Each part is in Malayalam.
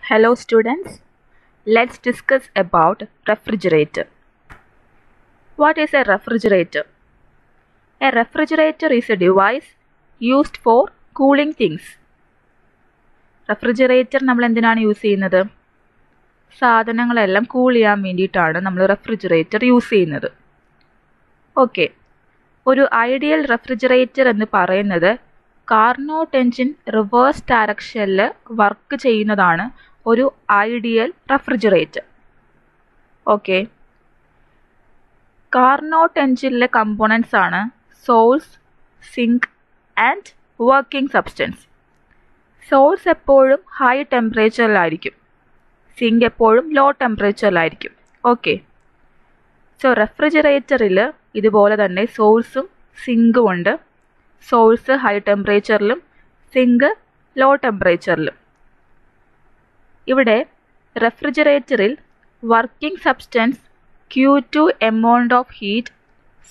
Hello students, let's discuss about refrigerator. What is a refrigerator? A refrigerator is a device used for cooling things. Refrigerator നമ്മൾ എന്തിനാണ് യൂസ് ചെയ്യുന്നത്? സാധനങ്ങളെല്ലാം കൂൾ ചെയ്യാൻ വേണ്ടിയിട്ടാണ് നമ്മൾ റെഫ്രിജറേറ്റർ യൂസ് ചെയ്യുന്നത്. ഓക്കെ, ഒരു ഐഡിയൽ റെഫ്രിജറേറ്റർ എന്ന് പറയുന്നത് കാർനോട്ട് എൻജിൻ റിവേഴ്സ് ഡയറക്ഷനിൽ വർക്ക് ചെയ്യുന്നതാണ് ഒരു ഐഡിയൽ റെഫ്രിജറേറ്റർ. ഓക്കെ, കാർനോട്ട് എൻജിനിലെ കമ്പോണൻസ് ആണ് source, sink and working substance. Source എപ്പോഴും ഹൈ ടെമ്പറേച്ചറിലായിരിക്കും, സിങ്ക് എപ്പോഴും ലോ ടെമ്പറേച്ചറിലായിരിക്കും. ഓക്കെ, സോ റെഫ്രിജറേറ്ററിൽ ഇതുപോലെ തന്നെ സോഴ്സും സിങ്കും ഉണ്ട്. സോഴ്സ് ഹൈ ടെമ്പറേച്ചറിലും സിങ്ക് ലോ ടെമ്പറേച്ചറിലും. ഇവിടെ റെഫ്രിജറേറ്ററിൽ working substance Q2 amount of heat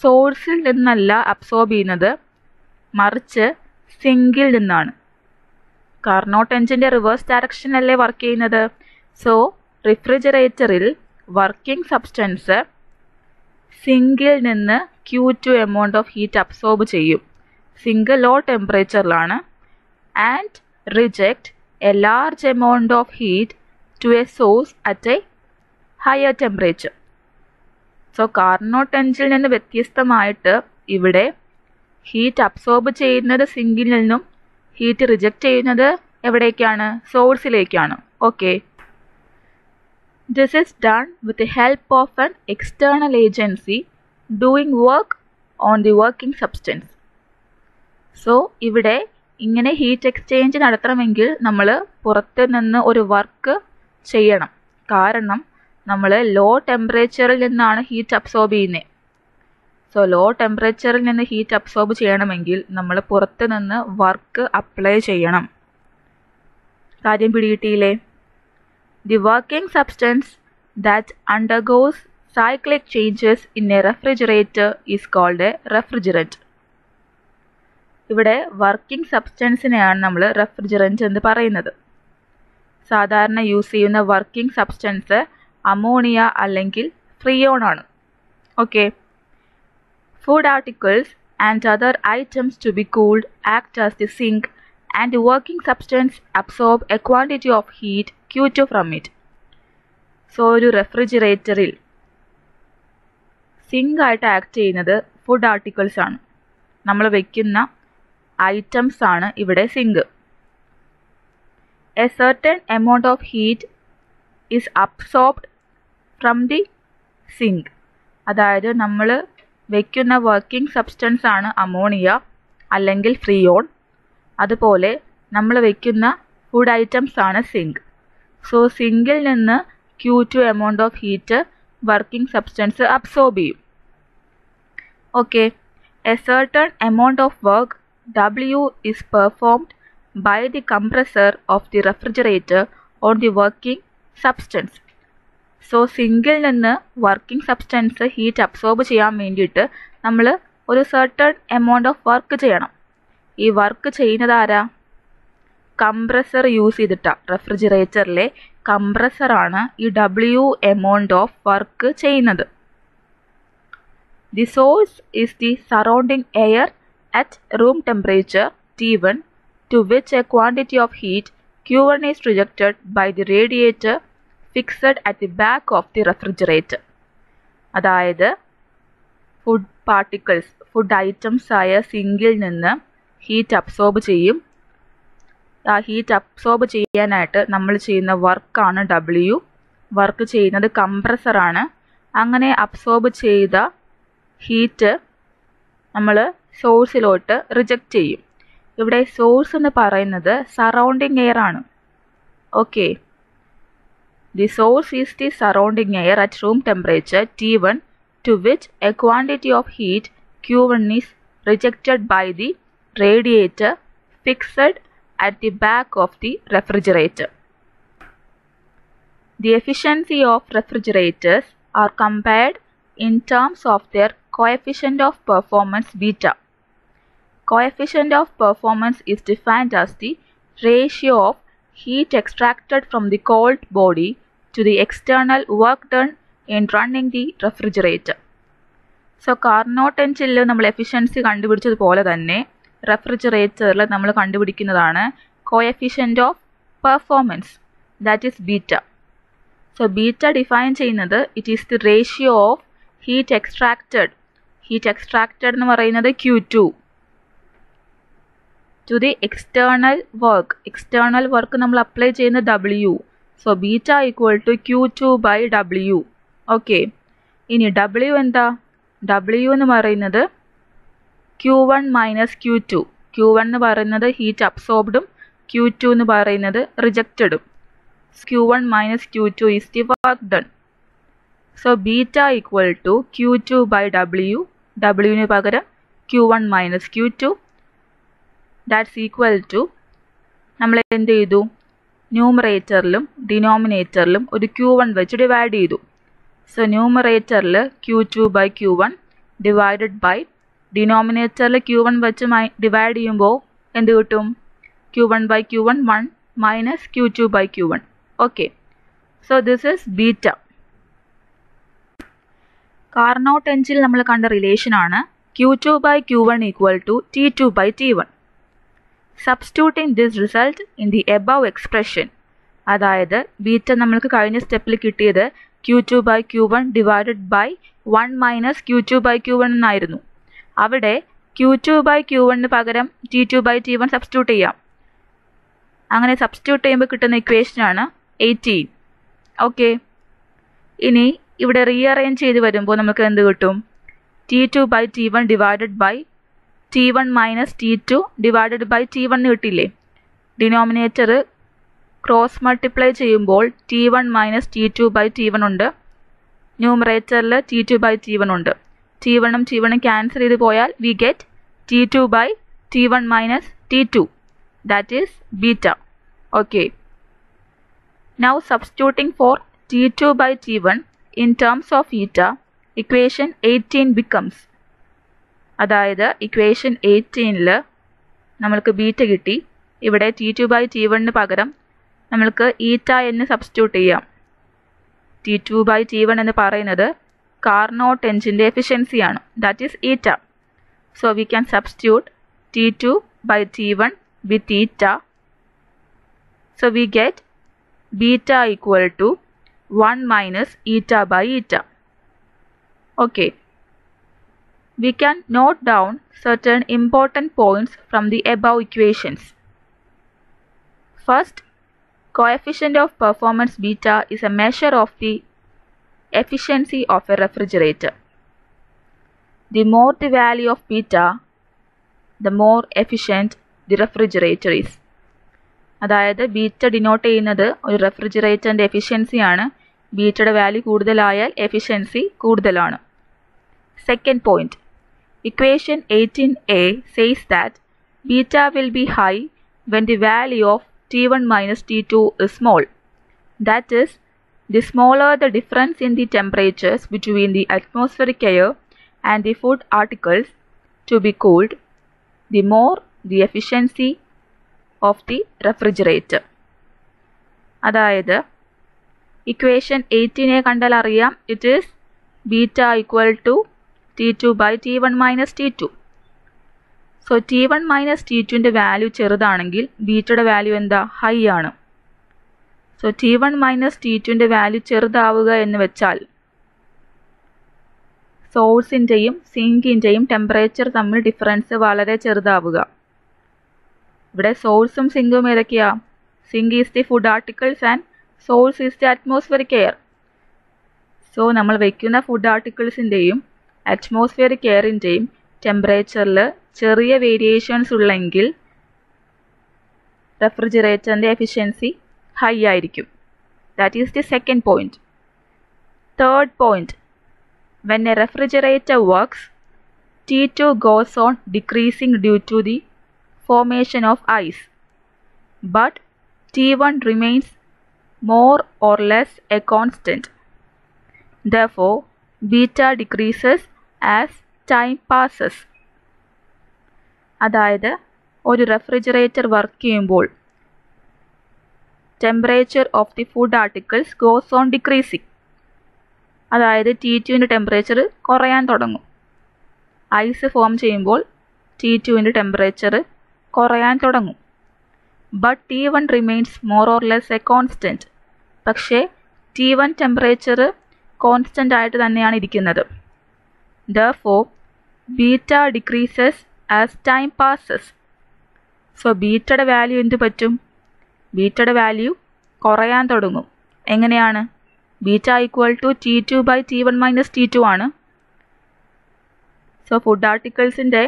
സോഴ്സിൽ നിന്നല്ല അബ്സോർബ് ചെയ്യുന്നത്, മറിച്ച് സിങ്കിൽ നിന്നാണ്. കാർനോട്ട് എൻജിൻ്റെ റിവേഴ്സ് ഡയറക്ഷനല്ലേ വർക്ക് ചെയ്യുന്നത്. സോ റെഫ്രിജറേറ്ററിൽ വർക്കിംഗ് സബ്സ്റ്റൻസ് സിങ്കിൽ നിന്ന് Q2 amount of heat absorb ചെയ്യും. സിങ്ക് ലോ ടെമ്പറേച്ചറിലാണ് and reject a large amount of heat to a source at a higher temperature. So Carnot എൻജിൽ നിന്ന് വ്യത്യസ്തമായിട്ട് ഇവിടെ ഹീറ്റ് അബ്സോർബ് ചെയ്യുന്നത് സിങ്കിൽ നിന്നും ഹീറ്റ് റിജക്റ്റ് ചെയ്യുന്നത് എവിടേക്കാണ്? സോഴ്സിലേക്കാണ്. Okay, this is done with the help of an external agency doing work on the working substance. So ഇവിടെ ഇങ്ങനെ ഹീറ്റ് എക്സ്ചേഞ്ച് നടത്തണമെങ്കിൽ നമ്മൾ പുറത്ത് നിന്ന് ഒരു വർക്ക് ചെയ്യണം. കാരണം നമ്മൾ ലോ ടെമ്പറേച്ചറിൽ നിന്നാണ് ഹീറ്റ് അബ്സോർബ് ചെയ്യുന്നത്. സോ ലോ ടെമ്പറേച്ചറിൽ നിന്ന് ഹീറ്റ് അബ്സോർബ് ചെയ്യണമെങ്കിൽ നമ്മൾ പുറത്ത് നിന്ന് വർക്ക് അപ്ലൈ ചെയ്യണം. കാര്യം പിടികിട്ടിയില്ലേ? The working substance that undergoes cyclic changes in a refrigerator is called a refrigerant. ഇവിടെ വർക്കിംഗ് സബ്സ്റ്റൻസിനെയാണ് നമ്മൾ റെഫ്രിജറന്റ് എന്ന് പറയുന്നത്. സാധാരണ യൂസ് ചെയ്യുന്ന വർക്കിംഗ് സബ്സ്റ്റൻസ് അമോണിയ അല്ലെങ്കിൽ ഫ്രിയോൺ ആണ്. Okay, food articles and other items to be cooled act as the sink and the working substance absorb a quantity of heat Q2 from it. So ഒരു റെഫ്രിജറേറ്ററിൽ സിങ്ക് ആയിട്ട് ആക്ട് ചെയ്യുന്നത് ഫുഡ് ആർട്ടിക്കിൾസ് ആണ്. നമ്മൾ വയ്ക്കുന്ന ഐറ്റംസ് ആണ് ഇവിടെ sink. A certain amount of heat is absorbed from the sink. അതായത് നമ്മൾ വയ്ക്കുന്ന വർക്കിംഗ് സബ്സ്റ്റൻസ് ആണ് അമോണിയ അല്ലെങ്കിൽ ഫ്രിയോൺ. അതുപോലെ നമ്മൾ വയ്ക്കുന്ന ഫുഡ് ഐറ്റംസ് ആണ് സിങ്ക്. സോ സിങ്കിൽ നിന്ന് Q2 amount of heat working substance absorb ചെയ്യും. Okay, a certain amount of work W is performed by the compressor of the refrigerator on the working substance. So സിങ്കിൽ നിന്ന് വർക്കിംഗ് സബ്സ്റ്റൻസ് ഹീറ്റ് അബ്സോർബ് ചെയ്യാൻ വേണ്ടിയിട്ട് നമ്മൾ ഒരു സർട്ടൺ എമൗണ്ട് ഓഫ് വർക്ക് ചെയ്യണം. ഈ വർക്ക് ചെയ്യുന്നത് ആരാ? കംപ്രസർ യൂസ് ചെയ്തിട്ടാണ്. റെഫ്രിജറേറ്ററിലെ കംപ്രസറാണ് ഈ W എമൗണ്ട് ഓഫ് വർക്ക് ചെയ്യുന്നത്. The source is the surrounding air at room temperature T1 to which a quantity of heat Q1 is rejected by the radiator fixed at the back of the refrigerator. അതായത് ഫുഡ് പാർട്ടിക്കിൾസ്, ഫുഡ് ഐറ്റംസ് ആയ സിങ്കിൽ നിന്ന് ഹീറ്റ് അബ്സോർബ് ചെയ്യും. ആ ഹീറ്റ് അബ്സോർബ് ചെയ്യാനായിട്ട് നമ്മൾ ചെയ്യുന്ന വർക്കാണ് W. വർക്ക് ചെയ്യുന്നത് കംപ്രസറാണ്. അങ്ങനെ അബ്സോർബ് ചെയ്ത ഹീറ്റ് നമ്മൾ സോഴ്സിലോട്ട് റിജക്റ്റ് ചെയ്യും. ഇവിടെ സോഴ്സ് എന്ന് പറയുന്നത് സറൗണ്ടിങ് എയർ ആണ്. Okay, the source is the surrounding air at room temperature T1 to which a quantity of heat Q1 is rejected by the radiator fixed at the back of the refrigerator. The efficiency of refrigerators are compared in terms of their coefficient of performance beta. Coefficient of performance is defined as the ratio of heat extracted from the cold body to the external work done in running the refrigerator. So Carnot എഞ്ചിനിൽ നമ്മൾ എഫിഷ്യൻസി കണ്ടുപിടിച്ചതുപോലെ തന്നെ റെഫ്രിജറേറ്ററിൽ നമ്മൾ കണ്ടുപിടിക്കുന്നതാണ് coefficient of performance, that is beta. So beta define ചെയ്യുന്നത് it is the ratio of heat extracted എന്ന് പറയുന്നത് Q2 to the external work നമ്മൾ അപ്ലൈ ചെയ്യുന്ന W. So beta equal to Q2/W. Okay, ഇനി W എന്താ? W എന്ന് പറയുന്നത് Q1 മൈനസ് Q2. Q1 എന്ന് പറയുന്നത് ഹീറ്റ് അബ്സോർബ്ഡും Q2 എന്ന് പറയുന്നത് റിജക്റ്റഡും. Q1 minus Q2 is the work done. So beta equal to Q2/W. W പകരം Q1 minus Q2. That's equal to നമ്മൾ എന്ത് ചെയ്തു? ന്യൂമറേറ്ററിലും ഡിനോമിനേറ്ററിലും ഒരു Q1 വെച്ച് ഡിവൈഡ് ചെയ്തു. സോ ന്യൂമറേറ്ററിൽ Q2/Q1 ഡിവൈഡഡ് ബൈ ഡിനോമിനേറ്ററിൽ Q1 വെച്ച് ഡിവൈഡ് ചെയ്യുമ്പോൾ എന്ത് കിട്ടും? Q1/Q1 1 minus Q2/Q1. Okay, so this is beta. Carnot എഞ്ചിൽ നമ്മൾ കണ്ട റിലേഷനാണ് Q2/Q1 equal to T2/T1. Substituting this result in the above expression, അതായത് ബീറ്റ നമ്മൾക്ക് കഴിഞ്ഞ സ്റ്റെപ്പിൽ കിട്ടിയത് Q2/Q1 divided by 1 minus Q2/Q1 എന്നായിരുന്നു. അവിടെ Q2/Q1 പകരം T2/T1 സബ്സ്റ്റിറ്റ്യൂട്ട് ചെയ്യാം. അങ്ങനെ സബ്സ്റ്റിറ്റ്യൂട്ട് ചെയ്യുമ്പോൾ കിട്ടുന്ന ഇക്വേഷനാണ് 18. ഓക്കെ, ഇനി ഇവിടെ റീഅറേഞ്ച് ചെയ്ത് വരുമ്പോൾ നമുക്ക് എന്ത് കിട്ടും? T2/T1 divided by T1 minus T2 divided by T1 കിട്ടില്ലേ? ഡിനോമിനേറ്റർ ക്രോസ് മൾട്ടിപ്ലൈ ചെയ്യുമ്പോൾ T1 മൈനസ് T2/T1 ഉണ്ട്. ന്യൂമറേറ്ററിൽ T2/T1 ഉണ്ട്. T1ഉം T1ഉം ക്യാൻസൽ ചെയ്ത് പോയാൽ we get T2/T1 minus T2. That is beta. Okay, now substituting for T2/T1 in terms of eta, equation 18 becomes, അതായത് ഇക്വേഷൻ 18ൽ നമ്മൾക്ക് ബീറ്റ കിട്ടി. ഇവിടെ T2/T1 പകരം നമ്മൾക്ക് ഈറ്റ എന്ന് സബ്സ്റ്റിറ്റ്യൂട്ട് ചെയ്യാം. T2/T1 എന്ന് പറയുന്നത് കാർനോട്ട് എഞ്ചിൻ്റെ എഫിഷ്യൻസിയാണ്, that is eta. So we can substitute T2/T1 with eta. So we get beta equal to 1 minus eta/eta. Okay, we can note down certain important points from the above equations. First, coefficient of performance beta is a measure of the efficiency of a refrigerator. The more the value of beta, the more efficient the refrigerator is. അതായത് ബീറ്റ ഡിനോട്ട് ചെയ്യുന്നത് ഒരു റെഫ്രിജറേറ്ററിൻ്റെ എഫിഷ്യൻസിയാണ്. ബീറ്റയുടെ വാല്യൂ കൂടുതലായാൽ എഫിഷ്യൻസി കൂടുതലാണ്. Second point, equation 18a says that beta will be high when the value of T1 minus T2 is small. That is, the smaller the difference in the temperatures between the atmospheric air and the food articles to be cooled, the more the efficiency of the refrigerator. അതായത് ഇക്വേഷൻ 18 കണ്ടാൽ അറിയാം, it is beta equal to T2/T1 minus T2. So T1 minus T2ൻ്റെ വാല്യൂ ചെറുതാണെങ്കിൽ ബീറ്റയുടെ വാല്യൂ എന്താ? ഹൈ ആണ്. സോ T1 മൈനസ് T2ൻ്റെ വാല്യൂ ചെറുതാവുക എന്ന് വെച്ചാൽ സോഴ്സിൻ്റെയും സിങ്കിൻ്റെയും ടെമ്പറേച്ചർ തമ്മിൽ ഡിഫറൻസ് വളരെ ചെറുതാവുക. ഇവിടെ സോഴ്സും സിങ്കും ഏതൊക്കെയാ? Sink is the food articles and source is the atmospheric air. So നമ്മൾ വയ്ക്കുന്ന ഫുഡ് ആർട്ടിക്കിൾസിൻ്റെയും അറ്റ്മോസ്ഫിയറിക് എയറിൻ്റെയും ടെമ്പറേച്ചറിൽ ചെറിയ വേരിയേഷൻസ് ഉള്ളെങ്കിൽ റെഫ്രിജറേറ്ററിൻ്റെ എഫിഷ്യൻസി ഹൈ ആയിരിക്കും. That is the second point. Third point, when a refrigerator works, T2 goes on decreasing due to the formation of ice, but T1 remains more or less a constant. Therefore, beta decreases as time passes. അതായത് ഒരു റെഫ്രിജറേറ്റർ വർക്ക് ചെയ്യുമ്പോൾ temperature of the food articles goes on decreasing. അതായത് T2ൻ്റെ ടെമ്പറേച്ചർ കുറയാൻ തുടങ്ങും. ഐസ് ഫോം ചെയ്യുമ്പോൾ T2ൻ്റെ ടെമ്പറേച്ചർ കുറയാൻ തുടങ്ങും. But T1 remains more or less A constant. പക്ഷേ T1 ടെമ്പറേച്ചർ കോൺസ്റ്റൻ്റ് ആയിട്ട് തന്നെയാണ് ഇരിക്കുന്നത്. Therefore, beta decreases as time passes. So ബീറ്റയുടെ വാല്യൂ എന്ത് പറ്റും? ബീറ്റയുടെ വാല്യൂ കുറയാൻ തുടങ്ങും. എങ്ങനെയാണ്? Beta equal to T2/T1 - T2 ആണ്. സോ ഫുഡ് ആർട്ടിക്കിൾസിൻ്റെ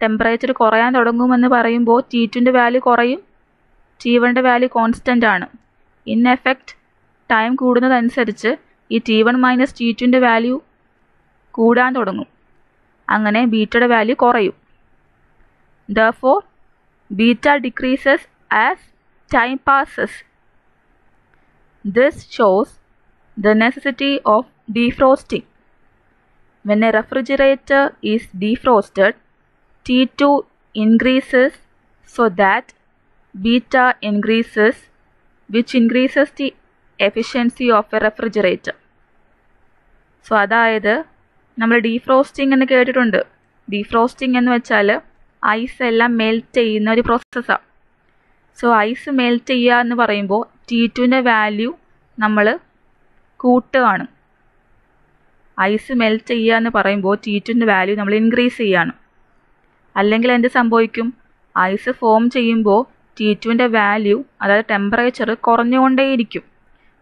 ടെമ്പറേച്ചർ കുറയാൻ തുടങ്ങുമെന്ന് പറയുമ്പോൾ T2ൻ്റെ വാല്യൂ കുറയും, T1ൻ്റെ വാല്യൂ കോൺസ്റ്റൻ്റ് ആണ്. ഇൻ എഫക്റ്റ് ടൈം കൂടുന്നതനുസരിച്ച് ഈ T1 - T2ൻ്റെ വാല്യൂ കൂടാൻ തുടങ്ങും. അങ്ങനെ ബീറ്റയുടെ വാല്യൂ കുറയും. Therefore, beta decreases as time passes. This shows the necessity of defrosting. When a refrigerator is defrosted, T2 increases so that beta increases, which increases the efficiency of a refrigerator. So അതായത് നമ്മൾ ഡീഫ്രോസ്റ്റിംഗ് എന്ന് കേട്ടിട്ടുണ്ട്. ഡീഫ്രോസ്റ്റിംഗ് എന്ന് വെച്ചാൽ ഐസ് എല്ലാം മെൽറ്റ് ചെയ്യുന്ന ഒരു പ്രോസസ്സാണ്. സോ ഐസ് മെൽറ്റ് ചെയ്യുക എന്ന് പറയുമ്പോൾ T2ൻ്റെ വാല്യൂ നമ്മൾ കൂട്ടുകയാണ്. ഐസ് മെൽറ്റ് ചെയ്യുക എന്ന് പറയുമ്പോൾ T2ൻ്റെ വാല്യൂ നമ്മൾ ഇൻക്രീസ് ചെയ്യുകയാണ്. അല്ലെങ്കിൽ എന്ത് സംഭവിക്കും? ഐസ് ഫോം ചെയ്യുമ്പോൾ T2ൻ്റെ വാല്യൂ, അതായത് ടെമ്പറേച്ചർ കുറഞ്ഞുകൊണ്ടേയിരിക്കും.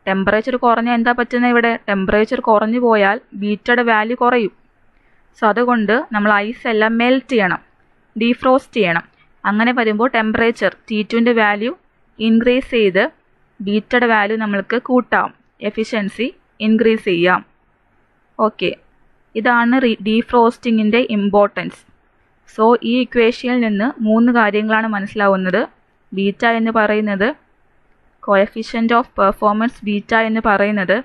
ടെമ്പറേച്ചർ കുറഞ്ഞാൽ എന്താ പറ്റുന്നത്? ഇവിടെ ടെമ്പറേച്ചർ കുറഞ്ഞു പോയാൽ ബീറ്റയുടെ വാല്യൂ കുറയും. സോ അതുകൊണ്ട് നമ്മൾ ഐസ് എല്ലാം മെൽറ്റ് ചെയ്യണം, ഡീഫ്രോസ്റ്റ് ചെയ്യണം. അങ്ങനെ വരുമ്പോൾ ടെമ്പറേച്ചർ T2ൻ്റെ വാല്യൂ ഇൻക്രീസ് ചെയ്ത് ബീറ്റയുടെ വാല്യൂ നമ്മൾക്ക് കൂട്ടാം, എഫിഷ്യൻസി ഇൻക്രീസ് ചെയ്യാം. ഓക്കെ, ഇതാണ് ഡീഫ്രോസ്റ്റിങ്ങിൻ്റെ ഇമ്പോർട്ടൻസ്. സോ ഈ ഇക്വേഷനിൽ നിന്ന് 3 കാര്യങ്ങളാണ് മനസ്സിലാവുന്നത്. ബീറ്റ എന്ന് പറയുന്നത്, കോഎഫിഷ്യൻ്റ് ഓഫ് പെർഫോമൻസ് ബീറ്റ എന്ന് പറയുന്നത്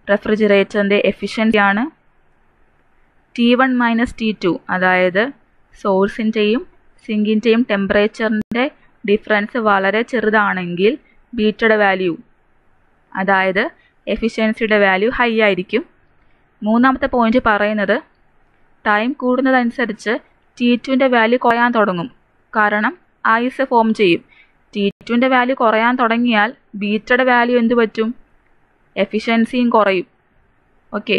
റെഫ്രിജറേറ്ററിൻ്റെ എഫിഷ്യൻസിയാണ്. T1 - T2 അതായത് സോഴ്സിൻ്റെയും സിങ്കിൻ്റെയും ടെമ്പറേച്ചറിൻ്റെ ഡിഫറൻസ് വളരെ ചെറുതാണെങ്കിൽ ബീറ്റയുടെ വാല്യൂ, അതായത് എഫിഷ്യൻസിയുടെ വാല്യൂ ഹൈ ആയിരിക്കും. 3ാമത്തെ പോയിന്റ് പറയുന്നത് ടൈം കൂടുന്നതനുസരിച്ച് T2ൻ്റെ വാല്യൂ കുറയാൻ തുടങ്ങും. കാരണം ഐസ് ഫോം ചെയ്യും. T2ൻ്റെ വാല്യൂ കുറയാൻ തുടങ്ങിയാൽ ബീറ്റയുടെ വാല്യൂ എന്ത് പറ്റും? എഫിഷ്യൻസിയും കുറയും. ഓക്കെ,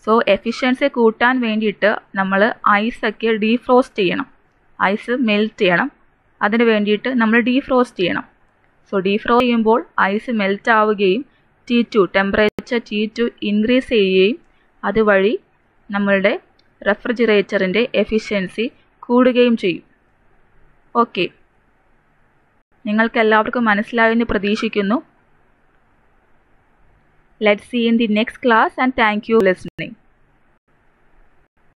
സോ എഫിഷ്യൻസി കൂട്ടാൻ വേണ്ടിയിട്ട് നമ്മൾ ഐസൊക്കെ ഡീഫ്രോസ്റ്റ് ചെയ്യണം, ഐസ് മെൽറ്റ് ചെയ്യണം. അതിന് വേണ്ടിയിട്ട് നമ്മൾ ഡീഫ്രോസ്റ്റ് ചെയ്യണം. സോ ഡീഫ്രോസ്റ്റ് ചെയ്യുമ്പോൾ ഐസ് മെൽറ്റ് ആവുകയും ടെമ്പറേച്ചർ T2 ഇൻക്രീസ് ചെയ്യുകയും അതുവഴി നമ്മളുടെ റെഫ്രിജറേറ്ററിൻ്റെ എഫിഷ്യൻസി കൂടുകയും ചെയ്യും. ഓക്കെ, നിങ്ങൾക്ക് എല്ലാവർക്കും മനസ്സിലായെന്ന് പ്രതീക്ഷിക്കുന്നു. Let's see in the next class and thank you for listening.